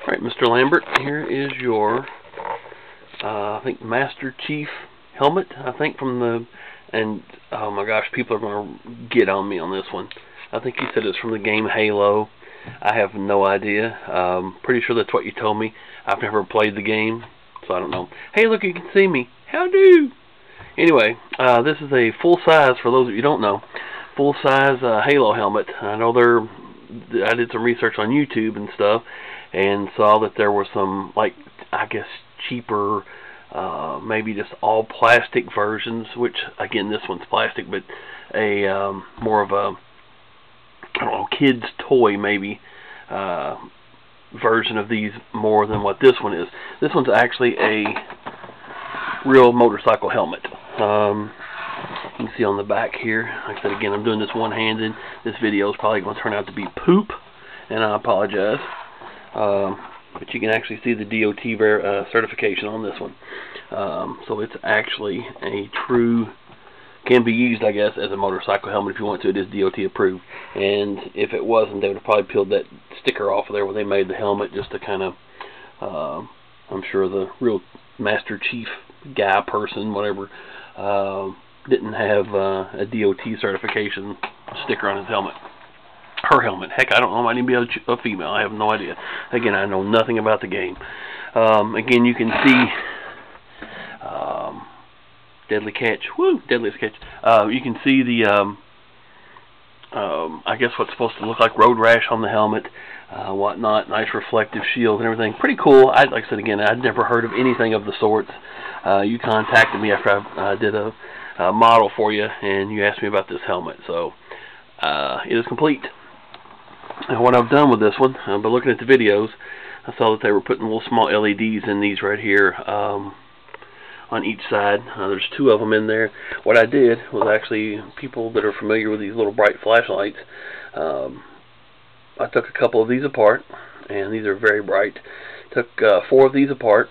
Alright, Mr. Lambert, here is your, I think, Master Chief helmet, I think, from the, and, oh my gosh, people are going to get on me on this one. I think you said it's from the game Halo. I have no idea. Pretty sure that's what you told me. I've never played the game, so I don't know. Hey, look, you can see me. How do? Anyway, this is a full-size, for those of you who don't know, full-size Halo helmet. I know I did some research on YouTube and stuff, and saw that there were some, like, I guess, cheaper, maybe just all plastic versions, which, again, this one's plastic, but a more of a, I don't know, kid's toy, maybe, version of these more than what this one is. This one's actually a real motorcycle helmet. You can see on the back here, like I said, again, I'm doing this one-handed. This video is probably going to turn out to be poop, and I apologize. But you can actually see the DOT certification on this one. So it's actually a true, can be used, I guess, as a motorcycle helmet if you want to. It is DOT approved. And if it wasn't, they would have probably peeled that sticker off of there where they made the helmet, just to kind of, I'm sure the real Master Chief guy, person, whatever, didn't have a DOT certification sticker on his helmet. Her helmet. Heck, I don't know. It might even be a female. I have no idea. Again, I know nothing about the game. Again, you can see deadly catch. Woo! Deadliest catch. You can see the I guess what's supposed to look like road rash on the helmet, whatnot. Nice reflective shield and everything. Pretty cool. Like I said, again, I'd never heard of anything of the sorts. You contacted me after I did a model for you, and you asked me about this helmet. So it is complete. And what I've done with this one, by looking at the videos, I saw that they were putting little small LEDs in these right here on each side. There's two of them in there. What I did was, actually, people that are familiar with these little bright flashlights, I took a couple of these apart, and these are very bright. Took 4 of these apart,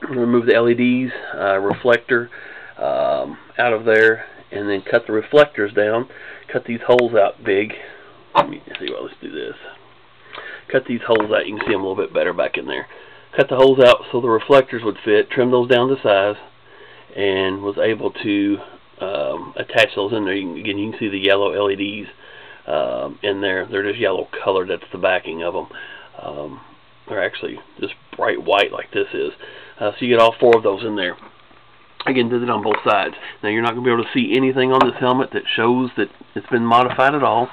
removed the LEDs, reflector out of there, and then cut the reflectors down, cut these holes out big. Let me see, well, let's do this. Cut these holes out. You can see them a little bit better back in there. Cut the holes out so the reflectors would fit, trim those down to size, and was able to attach those in there. Again, you can see the yellow LEDs in there. They're just yellow colored. That's the backing of them. They're actually just bright white like this is. So you get all 4 of those in there. Again, did it on both sides. Now, you're not going to be able to see anything on this helmet that shows that it's been modified at all,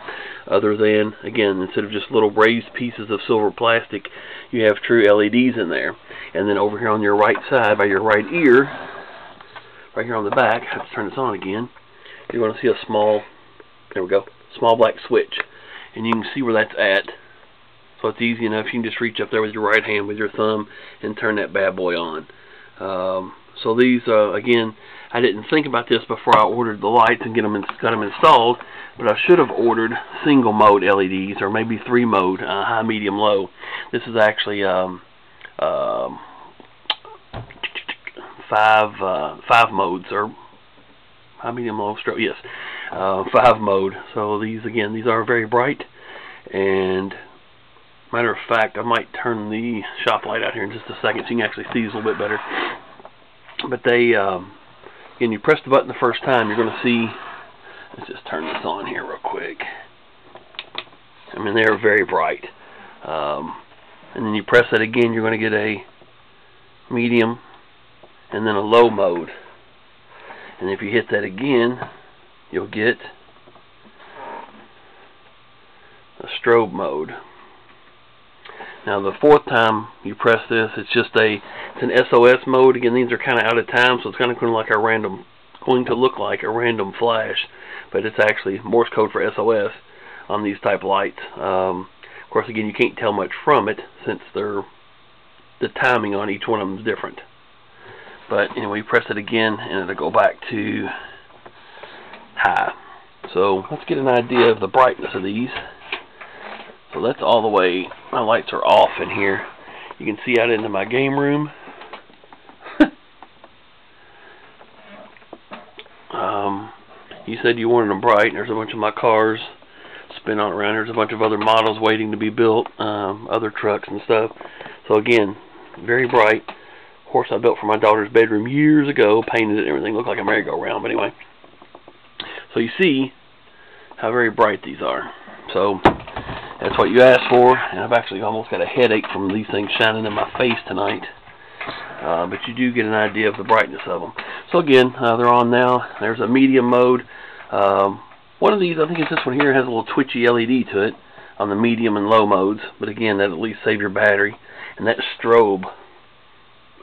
other than, again, instead of just little raised pieces of silver plastic, you have true LEDs in there. And then over here on your right side, by your right ear, right here on the back, I have to turn this on again, you're going to see a small, there we go, small black switch. And you can see where that's at. So it's easy enough. You can just reach up there with your right hand, with your thumb, and turn that bad boy on. So these, again, I didn't think about this before I ordered the lights and got them installed, but I should have ordered single mode LEDs, or maybe 3 mode, high, medium, low. This is actually 5 modes, or high, medium, low, strobe. Yes, 5 mode. So these, again, these are very bright. And matter of fact, I might turn the shop light out here in just a second so you can actually see these a little bit better. But they, again, you press the button the first time, you're going to see, let's just turn this on here real quick. I mean, they're very bright. And then you press that again, you're going to get a medium and then a low mode. And if you hit that again, you'll get a strobe mode. Now, the 4th time you press this, it's just it's an SOS mode. Again, these are kind of out of time, so it's kind of going to look like a random flash, but it's actually Morse code for SOS on these type lights. Of course, again, you can't tell much from it since the timing on each one of them is different. But anyway, you press it again, and it'll go back to high. So let's get an idea of the brightness of these. So that's all the way, my lights are off in here. You can see out into my game room. You said you wanted them bright, and there's a bunch of my cars been on around. There's a bunch of other models waiting to be built, other trucks and stuff. So again, very bright. Horse I built for my daughter's bedroom years ago, painted it and everything, looked like a merry-go-round. But anyway, so you see how very bright these are. So that's what you asked for, and I've actually almost got a headache from these things shining in my face tonight. But you do get an idea of the brightness of them. So again, they're on now. There's a medium mode. One of these, I think it's this one here, has a little twitchy LED to it on the medium and low modes. But again, that at least save your battery. And that strobe,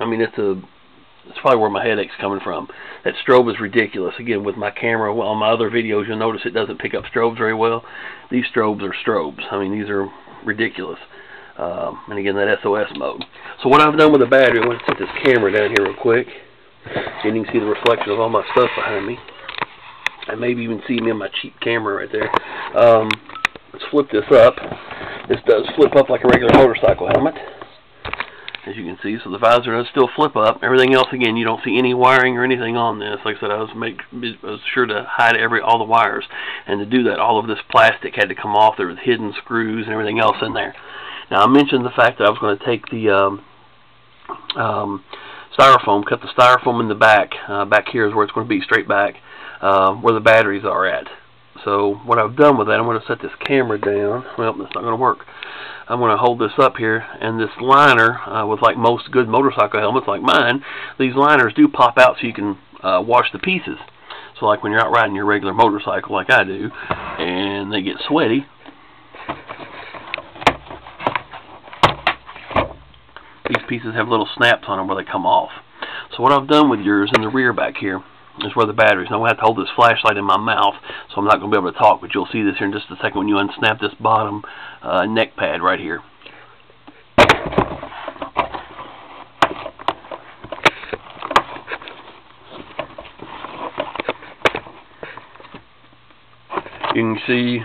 I mean, it's probably where my headache's coming from. That strobe is ridiculous. Again, with my camera, on my other videos, you'll notice it doesn't pick up strobes very well. These strobes are strobes. I mean, these are ridiculous. And again, that SOS mode. So what I've done with the battery, I'm going to set this camera down here real quick. And you can see the reflection of all my stuff behind me. And maybe even see me on my cheap camera right there. Let's flip this up. This does flip up like a regular motorcycle helmet, as you can see. So the visor does still flip up. Everything else, again, you don't see any wiring or anything on this. Like I said, I was sure to hide all the wires. And to do that, all of this plastic had to come off. There was hidden screws and everything else in there. Now, I mentioned the fact that I was going to take the styrofoam, cut the styrofoam in the back. Back here is where it's going to be, straight back, where the batteries are at. So what I've done with that, I'm going to set this camera down. Well, that's not going to work. I'm going to hold this up here, and this liner, with like most good motorcycle helmets like mine, these liners do pop out so you can wash the pieces. So like when you're out riding your regular motorcycle like I do, and they get sweaty, these pieces have little snaps on them where they come off. So what I've done with yours in the rear back here is where the batteries. Now I have to hold this flashlight in my mouth, so I'm not going to be able to talk, but you'll see this here in just a second when you unsnap this bottom neck pad right here. You can see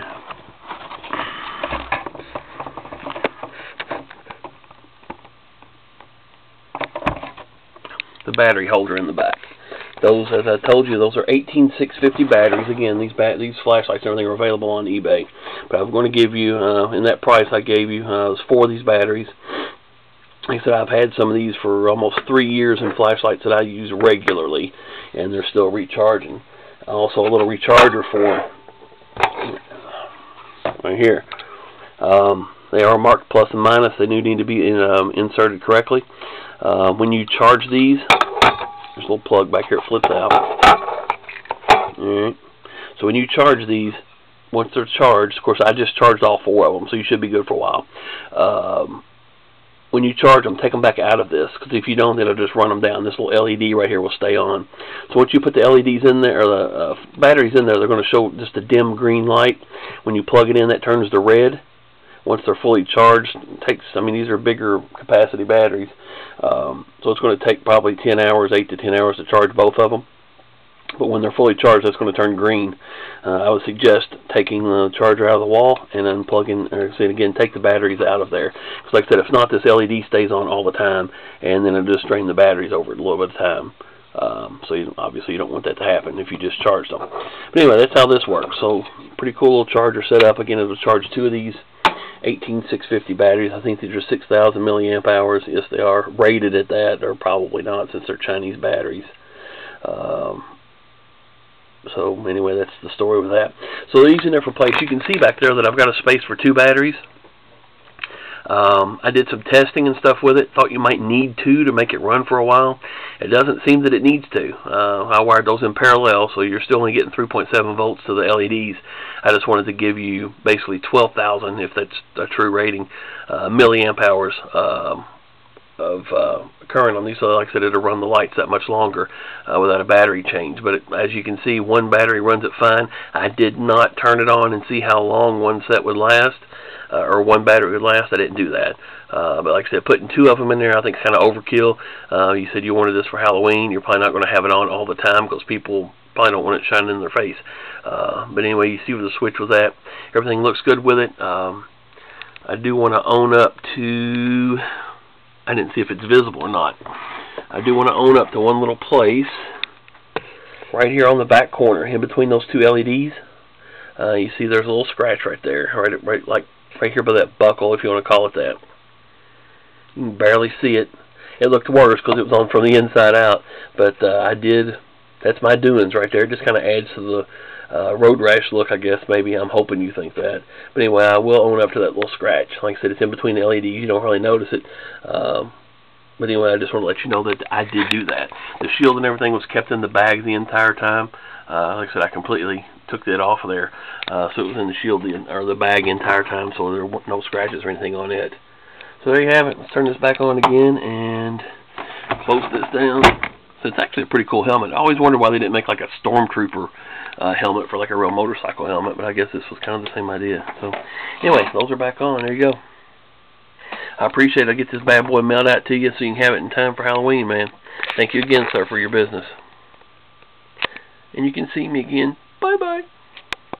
the battery holder in the back. Those, as I told you, those are 18650 batteries. Again, these flashlights and everything are available on eBay. But I'm going to give you, in that price I gave you, was 4 of these batteries. Like I said, I've had some of these for almost 3 years in flashlights that I use regularly, and they're still recharging. Also, a little recharger for right here. They are marked plus and minus. They do need to be inserted correctly. When you charge these, there's a little plug back here, it flips out. Alright. So when you charge these, once they're charged, of course I just charged all 4 of them, so you should be good for a while. When you charge them, take them back out of this, because if you don't, it'll just run them down. This little LED right here will stay on. So once you put the LEDs in there, or the batteries in there, they're going to show just a dim green light. When you plug it in, that turns to red. Once they're fully charged, it takes, I mean, these are bigger capacity batteries, so it's going to take probably 10 hours, 8 to 10 hours to charge both of them. But when they're fully charged, that's going to turn green. I would suggest taking the charger out of the wall and unplugging, or say again, take the batteries out of there. Because like I said, if not, this LED stays on all the time, and then it'll just drain the batteries over a little bit of time. So obviously you don't want that to happen if you just charge them. But anyway, that's how this works. So pretty cool little charger set up. Again, it will charge 2 of these 18650 batteries. I think these are 6,000 milliamp hours. Yes, they are rated at that, or probably not since they're Chinese batteries. So anyway, that's the story with that. So these in there for place. You can see back there that I've got a space for 2 batteries. I did some testing and stuff with it. Thought you might need 2 to make it run for a while. It doesn't seem that it needs to. I wired those in parallel, so you're still only getting 3.7 volts to the LEDs. I just wanted to give you basically 12,000, if that's a true rating, milliamp hours of current on these. So like I said, it'll run the lights that much longer without a battery change. But as you can see, one battery runs it fine. I did not turn it on and see how long one set would last. Or one battery would last. I didn't do that. But like I said, putting 2 of them in there I think is kind of overkill. You said you wanted this for Halloween. You're probably not going to have it on all the time because people probably don't want it shining in their face. But anyway, you see where the switch was at. Everything looks good with it. I do want to own up to... I didn't see if it's visible or not. I do want to own up to one little place right here on the back corner in between those 2 LEDs. You see there's a little scratch right there, right here by that buckle, if you want to call it that. You can barely see it. It looked worse because it was on from the inside out, but that's my doings right there. It just kind of adds to the road rash look, I guess. Maybe I'm hoping you think that. But anyway, I will own up to that little scratch. Like I said, it's in between the LEDs. You don't really notice it. But anyway, I just want to let you know that I did do that. The shield and everything was kept in the bag the entire time. Like I said, I completely took that off of there. So it was in the shield or the bag the entire time, so there weren't no scratches or anything on it. So there you have it. Let's turn this back on again and close this down. So it's actually a pretty cool helmet. I always wondered why they didn't make like a stormtrooper helmet for like a real motorcycle helmet, but I guess this was kind of the same idea. So anyway, those are back on. There you go. I appreciate it. I'll get this bad boy mailed out to you so you can have it in time for Halloween, man. Thank you again, sir, for your business. And you can see me again. Bye-bye.